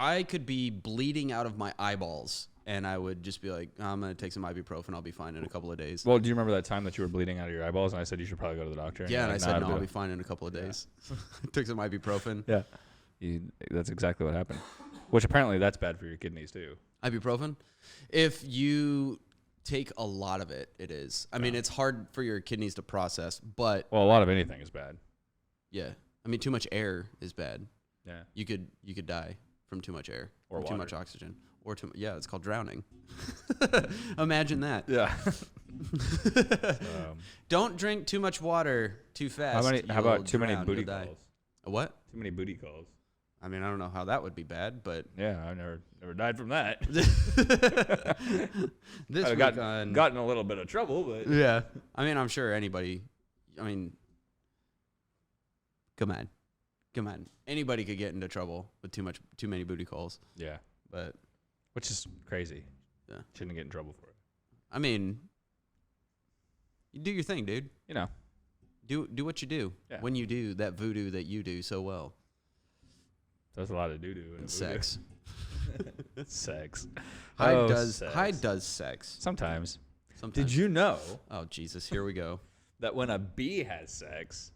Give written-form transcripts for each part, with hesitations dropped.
I could be bleeding out of my eyeballs, and I would just be like, I'm going to take some ibuprofen. I'll be fine in a couple of days. Well, do you remember that time that you were bleeding out of your eyeballs, and I said you should probably go to the doctor? Yeah, and I said, no, I'll be be fine in a couple of days. Took some ibuprofen. Yeah. That's exactly what happened. Which apparently that's bad for your kidneys, too. Ibuprofen? If you take a lot of it, it is. I mean, it's hard for your kidneys to process, but... Well, a lot of anything is bad. Yeah. I mean, too much air is bad. Yeah. You could die from too much air. Or too much oxygen. Or yeah, it's called drowning. Imagine that. Yeah. Don't drink too much water too fast. How about too many booty calls? A what? Too many booty calls. I mean, I don't know how that would be bad, but yeah, I've never died from that. This I've gotten a little bit of trouble, but yeah. I mean, I'm sure anybody. I mean, come on. Anybody could get into trouble with too many booty calls. Yeah, but which is crazy. Yeah, shouldn't get in trouble for it. I mean, you do your thing, dude. You know, do what you do when you do that voodoo that you do so well. There's a lot of doo-doo in sex. Sex. Hyde does sex. Sometimes. Did you know? Oh, Jesus. Here we go. That when a bee has sex,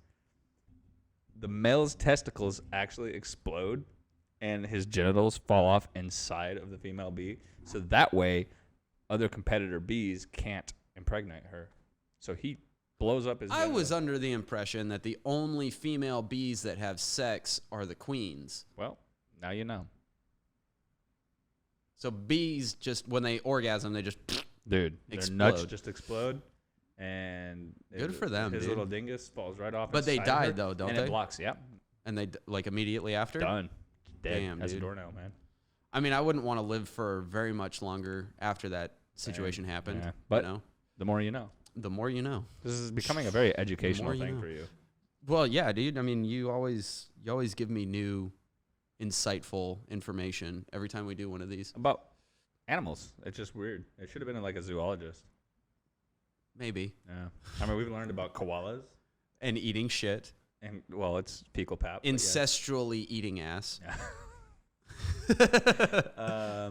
the male's testicles actually explode and his genitals fall off inside of the female bee. So that way, other competitor bees can't impregnate her. So he blows up his genitals. I was under the impression that the only female bees that have sex are the queens. Well, now you know. So bees just, when they orgasm, they just Dude, their nuts just explode. And good for them, his little dingus falls right off. But they died, though, don't they? And it blocks, yeah. And they, like, immediately after? Done. Dead. Damn, as dude. a doornail, man. I mean, I wouldn't want to live for very much longer after that situation happened. Yeah. But you know? The more you know. The more you know. This is becoming a very educational thing for you. Well, yeah, dude. I mean, you always give me new, insightful information every time we do one of these. About animals. It's just weird. It should have been like a zoologist. Maybe. Yeah. I mean, we've learned about koalas. And eating shit. And, well, it's fecal pap. Ancestrally eating ass. Yeah.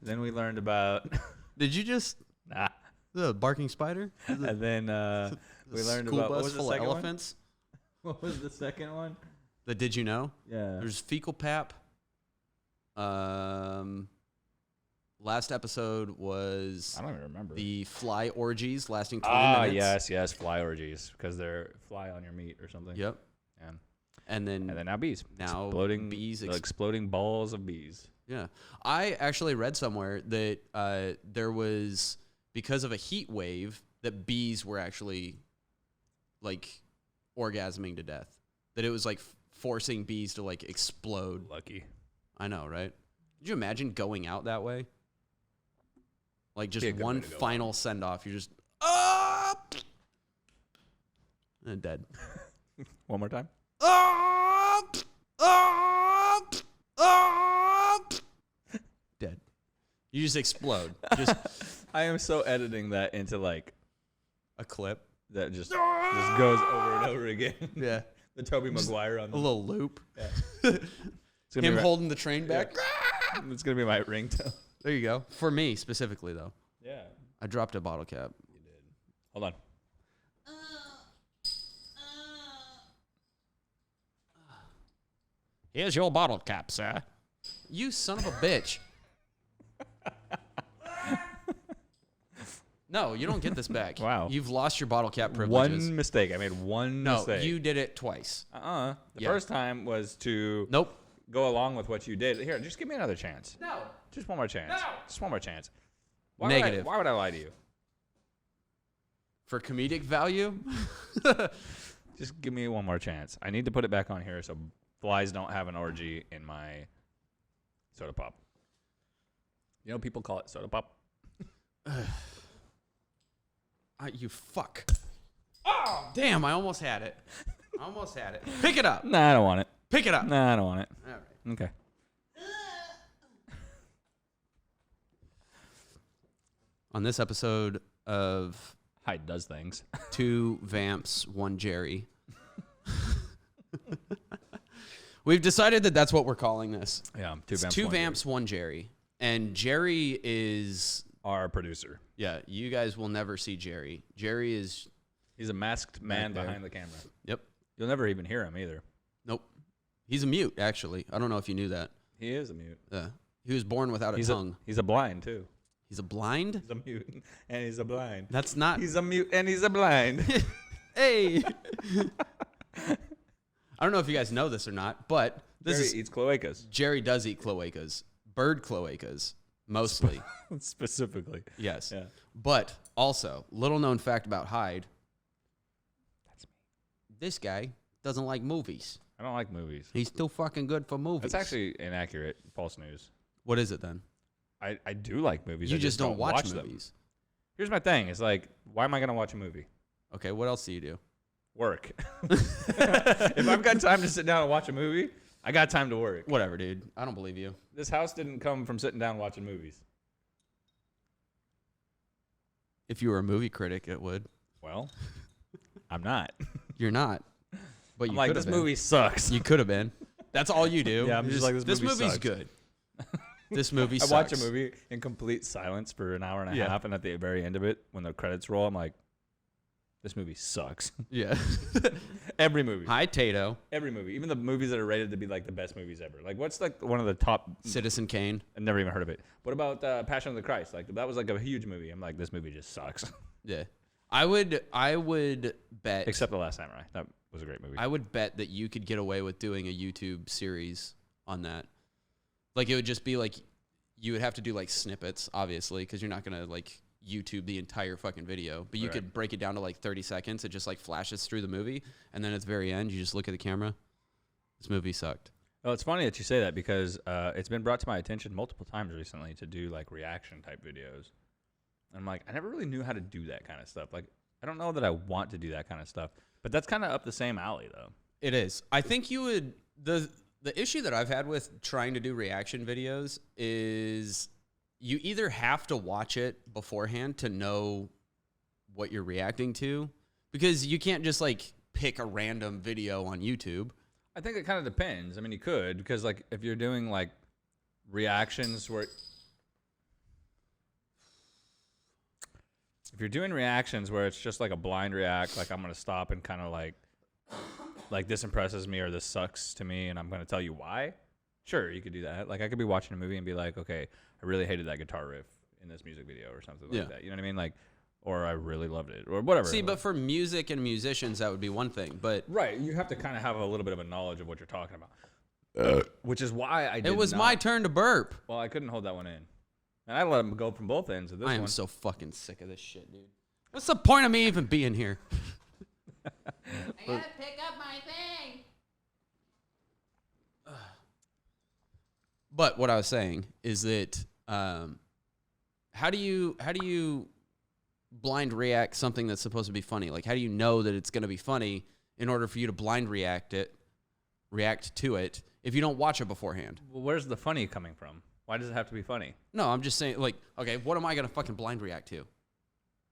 Then we learned about... Did you just... Nah. The barking spider? And then we learned about... What was the second elephants? One? What was the second one? The Did You Know? Yeah. There's fecal pap. Last episode was... I don't even remember. The fly orgies lasting 20 minutes. Yes, fly orgies. Because they're fly on your meat or something. Yep. Yeah. And then now bees. Now exploding bees. Exploding balls of bees. Yeah. I actually read somewhere that there was, because of a heat wave, that bees were actually, like, orgasming to death. That it was, like, forcing bees to, like, explode. Lucky. I know, right? Could you imagine going out that way? Like, just one final send-off. You're just, and dead. One more time. Dead. You just explode. Just I am so editing that into like a clip that just goes over and over again. Yeah. The Tobey Maguire on a little loop. Yeah. Him holding the train back. Yeah. It's gonna be my ringtone. There you go. For me specifically, though. Yeah. I dropped a bottle cap. You did. Hold on. Here's your bottle cap, sir. You son of a bitch. No, you don't get this back. Wow. You've lost your bottle cap privileges. One mistake. I made one mistake. No, you did it twice. The first time was to go along with what you did. Here, just give me another chance. No. Just one more chance. No. Just one more chance. Negative. Why would I lie to you? For comedic value? Just give me one more chance. I need to put it back on here so flies don't have an orgy in my soda pop. You know, people call it soda pop. You fuck. Oh, damn, I almost had it. Pick it up. Nah, I don't want it. Pick it up. Nah, I don't want it. All right. Okay. On this episode of Hyde Does Things. 2 Vamps, 1 Jerry. We've decided that that's what we're calling this. Yeah, Two vamps, one Jerry. And Jerry is our producer. Yeah, you guys will never see Jerry. Jerry is... He's a masked man behind the camera. Yep. You'll never even hear him either. Nope. He's a mute, actually. I don't know if you knew that. He is a mute. Yeah. He was born without a tongue. He's a blind, too. He's a blind? He's a mute, and he's a blind. That's not... He's a mute, and he's a blind. Hey! I don't know if you guys know this or not, but... Jerry eats cloacas. Jerry does eat cloacas. Bird cloacas, mostly. Specifically. Yes. Yeah. But also, little known fact about Hyde. That's me. This guy doesn't like movies. I don't like movies. He's too fucking good for movies. That's actually inaccurate. False news. What is it then? I do like movies. You I just don't watch them. movies. Here's my thing. It's like, why am I going to watch a movie? Okay, what else do you do? Work. If I've got time to sit down and watch a movie, I got time to work. Whatever, dude. I don't believe you. This house didn't come from sitting down and watching movies. If you were a movie critic, it would. Well, I'm not. You're not. But you I'm like, could this have been. movie sucks. You could have been. That's all you do. Yeah, I'm just like, this movie movie's sucks. good. This movie I sucks. watch a movie in complete silence for an hour and a half, and at the very end of it, when the credits roll, I'm like, this movie sucks. Yeah. Every movie. Hi, Tato. Every movie. Even the movies that are rated to be like the best movies ever. Like, what's like one of the top... Citizen Kane. I've never even heard of it. What about Passion of the Christ? Like, that was like a huge movie. I'm like, this movie just sucks. Yeah. I would bet... Except The Last Samurai. That was a great movie. I would bet that you could get away with doing a YouTube series on that. Like, it would just be like... You would have to do, like, snippets, obviously, because you're not going to, like, YouTube the entire fucking video. But you could break it down to, like, 30 seconds. It just, like, flashes through the movie. And then at the very end, you just look at the camera. This movie sucked. Well, it's funny that you say that because it's been brought to my attention multiple times recently to do, like, reaction-type videos. And I'm like, I never really knew how to do that kind of stuff. Like, I don't know that I want to do that kind of stuff. But that's kind of up the same alley, though. It is. I think you would... The issue that I've had with trying to do reaction videos is you either have to watch it beforehand to know what you're reacting to, because you can't just like pick a random video on YouTube. I think it kind of depends. I mean, you could, because like if you're doing like reactions where... If you're doing reactions where it's just like a blind react, like I'm going to stop and kind of like this impresses me or this sucks to me and I'm going to tell you why. Sure, you could do that. Like I could be watching a movie and be like, okay, I really hated that guitar riff in this music video or something like that. You know what I mean? Like, or I really loved it or whatever. See, but for music and musicians, that would be one thing. But right, you have to kind of have a little bit of a knowledge of what you're talking about. Which is why I did it was my turn to burp. Well, I couldn't hold that one in. And I let them go from both ends of this one. I am so fucking sick of this shit, dude. What's the point of me even being here? I gotta pick up my thing. But what I was saying is that how do you blind react something that's supposed to be funny? Like, how do you know that it's going to be funny in order for you to blind react to it if you don't watch it beforehand? Well, where's the funny coming from? Why does it have to be funny? No, I'm just saying, like, okay, what am I going to fucking blind react to?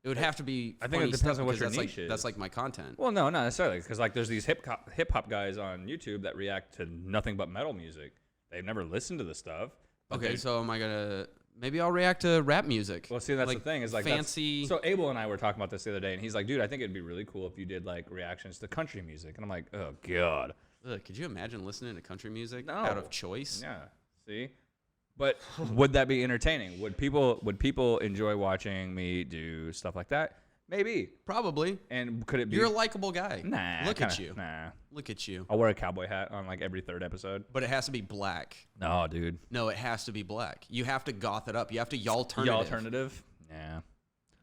It would have to be. I think funny it depends stuff on what your because niche is. That's like my content. Well, no, not necessarily, because like there's these hip hop guys on YouTube that react to nothing but metal music. They've never listened to the stuff. Okay, so am I gonna? Maybe I'll react to rap music. Well, see, that's like the thing is like fancy. So Abel and I were talking about this the other day, and he's like, "Dude, I think it'd be really cool if you did like reactions to country music." And I'm like, "Oh God." Ugh, could you imagine listening to country music No. out of choice? Yeah. See. But would that be entertaining? Would people enjoy watching me do stuff like that? Maybe. Probably. And could it be? You're a likable guy. Nah. Look at you. Nah. Look at you. I'll wear a cowboy hat on like every third episode. But it has to be black. No, dude. No, it has to be black. You have to goth it up. You have to y'alternative. Alternative? Yeah.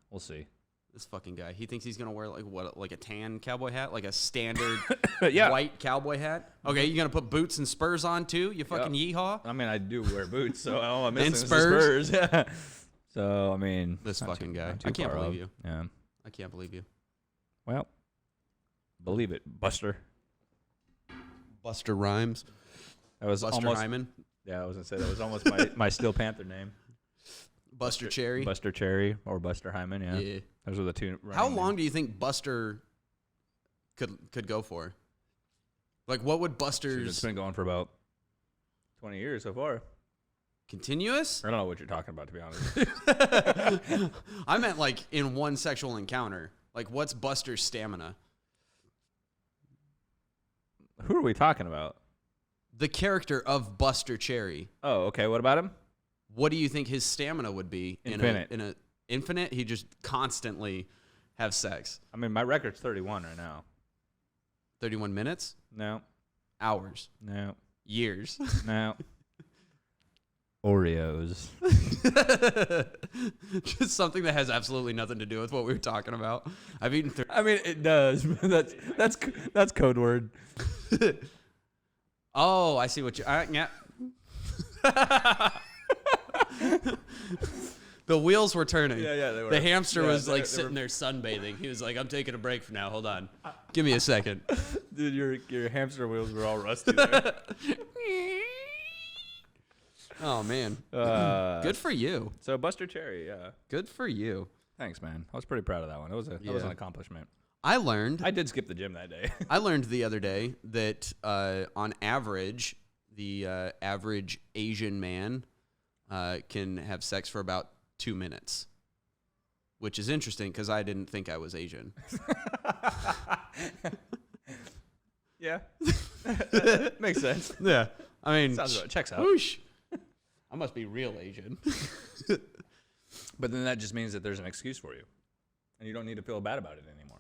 We'll see. This fucking guy. He thinks he's gonna wear like a tan cowboy hat, like a standard Yeah. white cowboy hat. Okay, you gonna put boots and spurs on too? You fucking yeehaw. I mean, I do wear boots, so all I'm missing And is spurs? the spurs. Yeah. So, I mean. This not fucking too- guy. not too I can't far believe off. you. Yeah. I can't believe you. Well, believe it, Buster. Buster Rhymes. That was Buster almost. Hyman. Yeah, I was gonna say that was almost my Steel Panther name. Buster Cherry. Buster Cherry or Buster Hyman. Yeah. Yeah. Those are the two. How running long names. do you think Buster could go for? Like, what would It's Buster's been going for about 20 years so far. continuous? I don't know what you're talking about, to be honest. I meant like in one sexual encounter. Like, what's Buster's stamina? Who are we talking about? The character of Buster Cherry. Oh, okay. What about him? What do you think his stamina would be? Infinite. In a infinite? He just constantly have sex. I mean, my record's 31 right now. 31 minutes? No. Hours? No. Years? No. Oreos. Just something that has absolutely nothing to do with what we were talking about. I've eaten. I mean, it does. That's code word. Oh, I see what you. Yeah. The wheels were turning. Yeah, they were. The hamster Yeah, was they like were- sitting there sunbathing. He was like, "I'm taking a break for now. Hold on, give me a second." Dude, your hamster wheels were all rusty there. Oh man, good for you. So Buster Cherry, yeah. Good for you. Thanks, man. I was pretty proud of that one. That was an accomplishment. I learned. I did skip the gym that day. I learned the other day that on average, the average Asian man can have sex for about 2 minutes, which is interesting because I didn't think I was Asian. Yeah. Makes sense. Yeah, I mean, Checks out. whoosh. I must be real Asian. But then that just means that there's an excuse for you, and you don't need to feel bad about it anymore.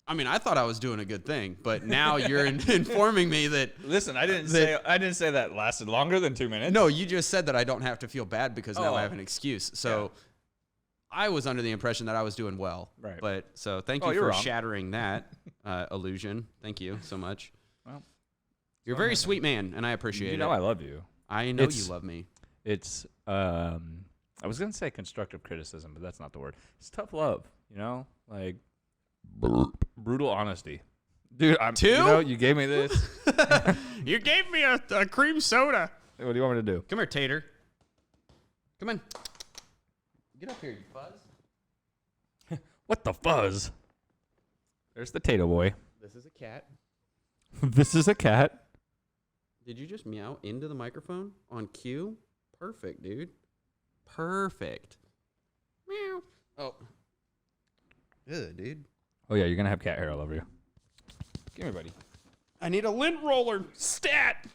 I mean, I thought I was doing a good thing, but now you're informing me that. Listen, I didn't say that lasted longer than 2 minutes. No, you just said that I don't have to feel bad because now Oh. I have an excuse. So I was under the impression that I was doing well. Right. But so thank Oh, you you're for wrong. shattering that illusion. Thank you so much. Well, You're a very sweet man, and I appreciate you it. know I love you. I know It's- you love me. It's I was gonna say constructive criticism, but that's not the word. It's tough love, you know, like brutal honesty. Dude, Two? You know, you gave me this. You gave me a cream soda. What do you want me to do? Come here, Tater. Come in. Get up here, you fuzz. What the fuzz? There's the Tato boy. This is a cat. This is a cat. Did you just meow into the microphone on cue? Perfect, dude. Perfect. Meow. Oh. Good, dude. Oh yeah, you're gonna have cat hair all over you. Give me, buddy. I need a lint roller. Stat.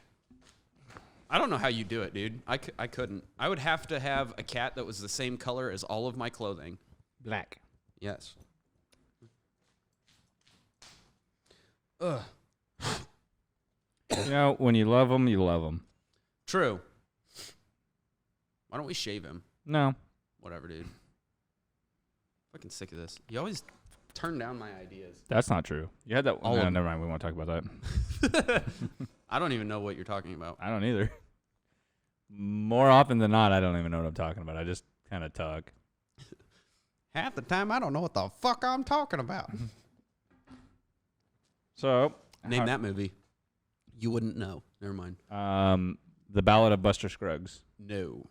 I don't know how you do it, dude. I couldn't. I would have to have a cat that was the same color as all of my clothing. Black. Yes. Ugh. You know, when you love them, you love them. True. Why don't we shave him? No. Whatever, dude. Fucking sick of this. You always turn down my ideas. That's not true. You had that. All No, of never mind. We won't talk about that. I don't even know what you're talking about. I don't either. More often than not, I don't even know what I'm talking about. I just kind of talk. Half the time, I don't know what the fuck I'm talking about. So, Name that movie. You wouldn't know. Never mind. The Ballad of Buster Scruggs. No.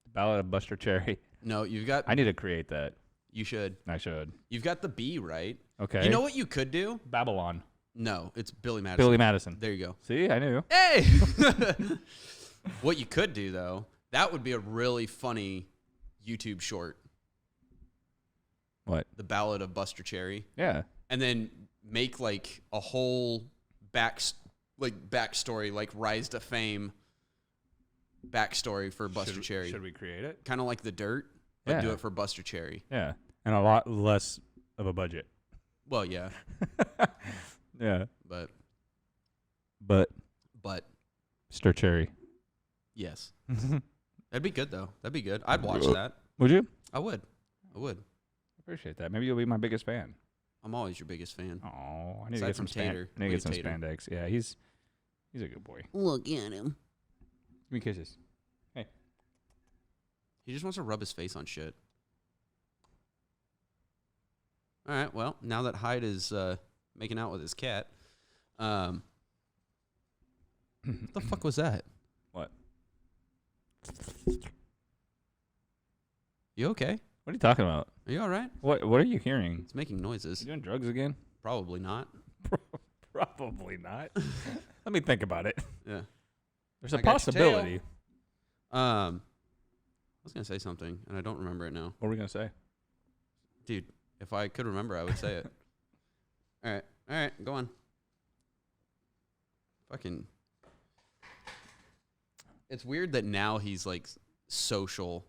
The Ballad of Buster Cherry. No, you've got... I need to create that. You should. I should. You've got the B, right? Okay. You know what you could do? Babylon. No, it's Billy Madison. Billy Madison. There you go. See, I knew. Hey! What you could do, though, that would be a really funny YouTube short. What? The Ballad of Buster Cherry. Yeah. And then make, like, a whole backstory, like Rise to Fame backstory for Buster Cherry. Should we create it? Kind of like The Dirt, but do Yeah. it for Buster Cherry. Yeah. And a lot less of a budget. Well, yeah, Yeah. but Buster Cherry. yes. That'd be good, though. That'd be good. I'd watch that. Would you? I would. Appreciate that. Maybe you'll be my biggest fan. I'm always your biggest fan. Oh, I need Aside to get from some Tater. I need to Look get at some Tater. spandex. Yeah, he's a good boy. Look at him. Give me kisses. He just wants to rub his face on shit. All right, well, now that Hyde is making out with his cat, what the fuck was that? What? You okay? What are you talking about? Are you all right? What are you hearing? It's making noises. You doing drugs again? Probably not. Probably not. Let me think about it. Yeah. There's a I got your possibility. I was gonna say something, and I don't remember it now. What were we gonna say? Dude, if I could remember, I would say it. All right, go on. Fucking. It's weird that now he's like social,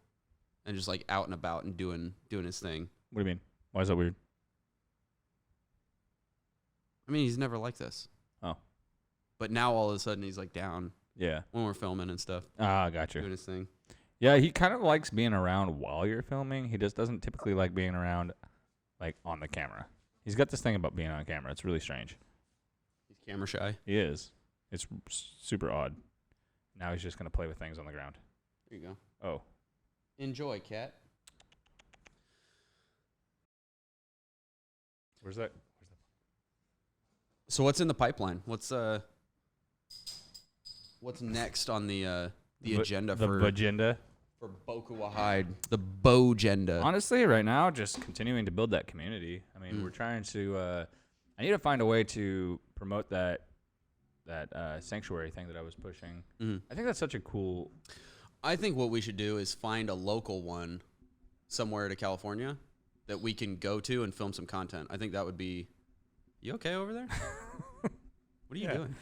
and just like out and about and doing his thing. What do you mean? Why is that weird? I mean, he's never like this. Oh. But now all of a sudden he's like down Yeah. when we're filming and stuff, Ah, gotcha. doing his thing. Yeah, he kind of likes being around while you're filming. He just doesn't typically like being around, like, on the camera. He's got this thing about being on camera. It's really strange. He's camera shy. He is. It's super odd. Now he's just going to play with things on the ground. There you go. Oh. Enjoy, cat. Where's that? So what's in the pipeline? What's next on the agenda for agenda? for Bokuwahyde? The Bojenda. Honestly, right now, just continuing to build that community. I mean, we're trying to. I need to find a way to promote that sanctuary thing that I was pushing. I think that's such a cool. I think what we should do is find a local one somewhere to California that we can go to and film some content. I think that would be. You okay over there? What are you doing?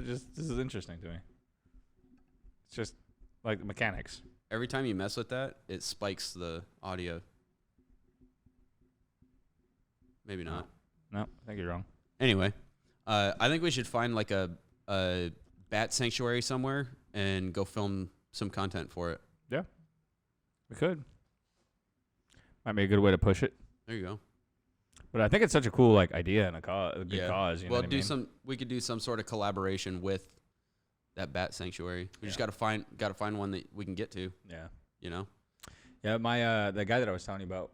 This is interesting to me. It's just like the mechanics. Every time you mess with that, it spikes the audio. Maybe not. No, I think you're wrong. Anyway, I think we should find like a bat sanctuary somewhere and go film some content for it. Yeah, we could. Might be a good way to push it. There you go. But I think it's such a cool idea and a good cause. You know what I mean? We could do some sort of collaboration with that bat sanctuary. We just got to find one that we can get to. Yeah. You know. Yeah. My the guy that I was telling you about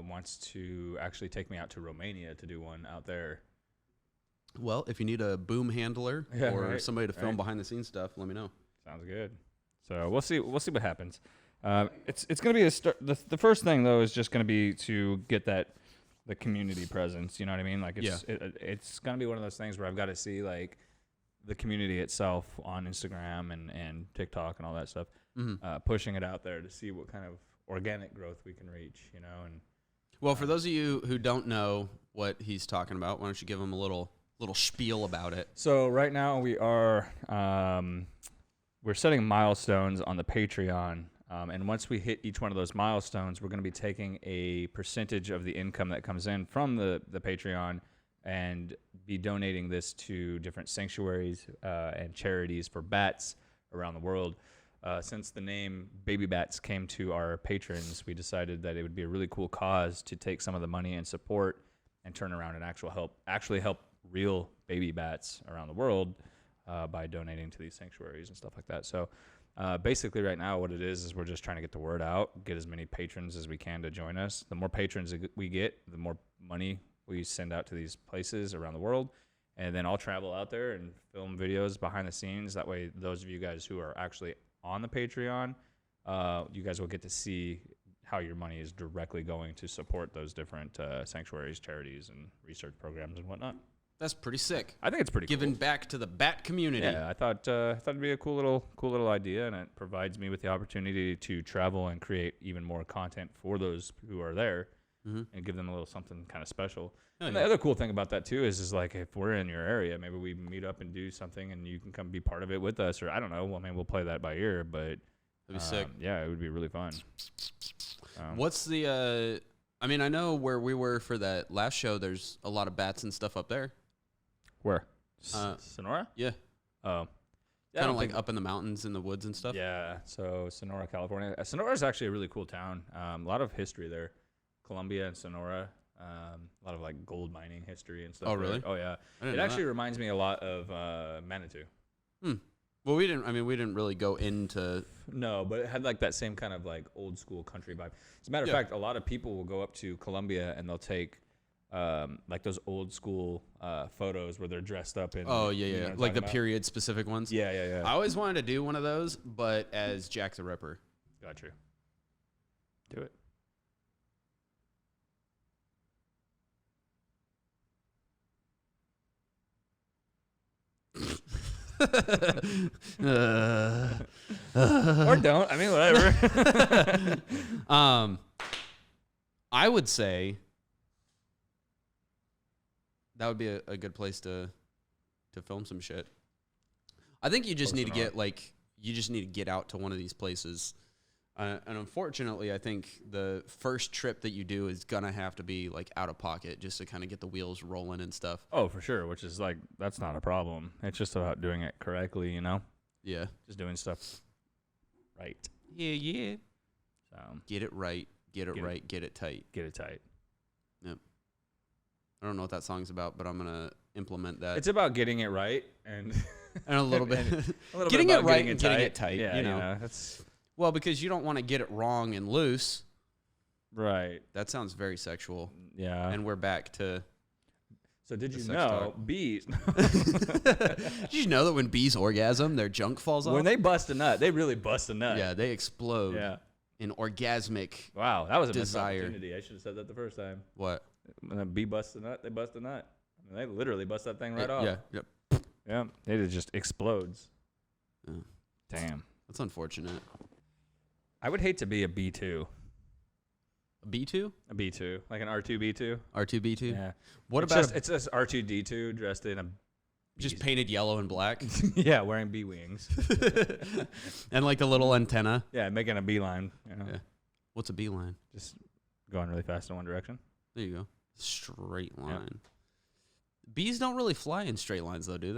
wants to actually take me out to Romania to do one out there. Well, if you need a boom handler or somebody to film behind the scenes stuff, let me know. Sounds good. So we'll see what happens. It's going to be a start. The first thing though is just going to be to get the community presence. You know what I mean? Like it's going to be one of those things where I've got to see like the community itself on Instagram and TikTok and all that stuff, pushing it out there to see what kind of organic growth we can reach. You know, and well, for those of you who don't know what he's talking about, why don't you give him a little spiel about it? So right now we are we're setting milestones on the Patreon. And once we hit each one of those milestones, we're going to be taking a percentage of the income that comes in from the Patreon and be donating this to different sanctuaries and charities for bats around the world. Since the name Baby Bats came to our patrons, we decided that it would be a really cool cause to take some of the money and support and turn around and actually help real baby bats around the world by donating to these sanctuaries and stuff like that. So basically right now what it is we're just trying to get the word out, get as many patrons as we can to join us. The more patrons we get, the more money we send out to these places around the world. And then I'll travel out there and film videos behind the scenes. That way, those of you guys who are actually on the Patreon, you guys will get to see how your money is directly going to support those different sanctuaries, charities, and research programs and whatnot. That's pretty sick. I think it's pretty Giving cool. back to the bat community. Yeah, I thought it'd be a cool little idea, and it provides me with the opportunity to travel and create even more content for those who are there, and give them a little something kind of special. Oh, and the other cool thing about that too is like if we're in your area, maybe we meet up and do something, and you can come be part of it with us, or I don't know. Well, I mean, we'll play that by ear, but that'd be sick. Yeah, it would be really fun. What's the? I mean, I know where we were for that last show. There's a lot of bats and stuff up there. Where? Sonora? Yeah. Oh. Yeah, Kind of like up in the mountains in the woods and stuff. Yeah. So Sonora, California. Sonora is actually a really cool town. A lot of history there. Columbia and Sonora. A lot of like gold mining history and stuff. Oh, really? There. Oh, yeah. It actually reminds me a lot of Manitou. Well, we didn't really go into. No, but it had like that same kind of like old school country vibe. As a matter of fact, a lot of people will go up to Columbia and they'll take like those old school photos where they're dressed up in. Oh yeah, you know yeah, what I'm like the talking about? period specific ones. Yeah. I always wanted to do one of those, but as Jack the Ripper. Got you. Do it. Or don't. I mean, whatever. I would say that would be a good place to film some shit. I think you just need to get out to one of these places. And unfortunately, I think the first trip that you do is gonna have to be like out of pocket just to kind of get the wheels rolling and stuff. Oh, for sure. Which is like, that's not a problem. It's just about doing it correctly, you know? Yeah. Just doing stuff right. Yeah. So Get it right. Get it right. Get it tight. get it tight. Yep. I don't know what that song's about, but I'm gonna implement that. It's about getting it right and and a little bit, a little getting bit it about right and getting it tight. Yeah, you know. that's Well, because you don't want to get it wrong and loose. right. That sounds very sexual. Yeah. And we're back to. So did you sex know talk. bees? Did you know that when bees orgasm, their junk falls off? When they bust a nut, they really bust a nut. Yeah, they explode Yeah. in orgasmic. Wow, that was a missed Desire. opportunity. I should have said that the first time. What? When a bee busts a nut, they bust a nut. I mean, they literally bust that thing right off. Yeah. Yeah. It just explodes. Yeah. Damn. That's unfortunate. I would hate to be a B2. A B2? A B2. Like an R2B2. R2B2? Yeah. What It's about just, it's just R2D2 dressed in a just painted yellow and black? yeah, wearing bee wings. And like the little antenna? Yeah, making a beeline. You know? Yeah. What's a beeline? Just going really fast in one direction. There you go. Straight line. Bees don't really fly in straight lines, though, do they?